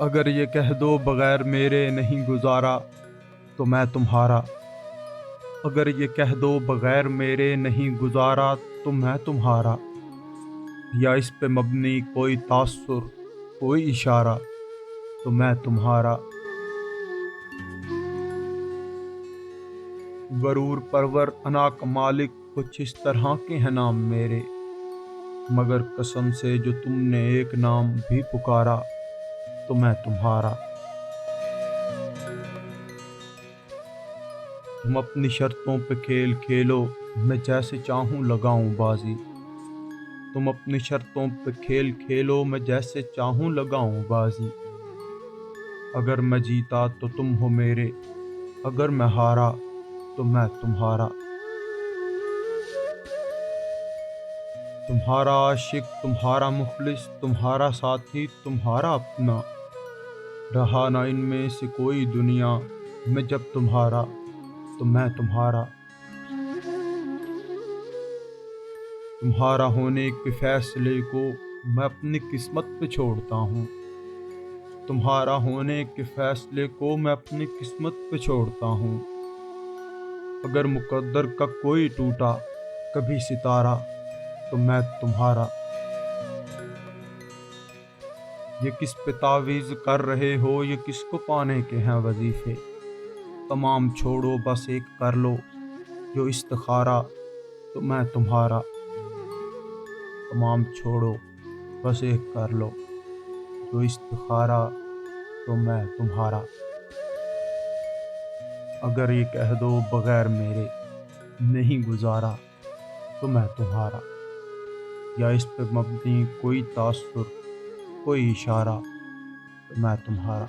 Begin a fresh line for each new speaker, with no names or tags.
اگر یہ کہہ دو بغیر میرے نہیں گزارا تو میں تمہارا، اگر یہ کہہ دو بغیر میرے نہیں گزارا تو میں تمہارا، یا اس پہ مبنی کوئی تاثر کوئی اشارہ تو میں تمہارا۔ غرور پرور انا کا مالک کچھ اس طرح کے ہیں نام میرے، مگر قسم سے جو تم نے ایک نام بھی پکارا تو میں تمہارا۔ تم اپنی شرطوں پہ کھیل کھیلو میں جیسے چاہوں لگاؤں بازی، تم اپنی شرطوں پہ کھیل کھیلو میں جیسے چاہوں لگاؤں بازی۔ اگر میں جیتا تو تم ہو میرے، اگر میں ہارا تو میں تمہارا۔ تمہارا عاشق تمہارا مخلص تمہارا ساتھی تمہارا اپنا، رہا نہ ان میں سے کوئی دنیا میں جب تمہارا تو میں تمہارا۔ تمہارا ہونے کے فیصلے کو میں اپنی قسمت پہ چھوڑتا ہوں، تمہارا ہونے کے فیصلے کو میں اپنی قسمت پہ چھوڑتا ہوں۔ اگر مقدر کا کوئی ٹوٹا کبھی ستارہ تو میں تمہارا۔ یہ کس پہ تعویذ کر رہے ہو، یہ کس کو پانے کے ہیں وظیفے، تمام چھوڑو بس ایک کر لو جو استخارہ تو میں تمہارا۔ تمام چھوڑو بس ایک کر لو جو استخارہ تو میں تمہارا۔ اگر یہ کہہ دو بغیر میرے نہیں گزارا تو میں تمہارا، یا اس پہ مبنی کوئی تاثر کوئی اشارہ تو میں تمہارا۔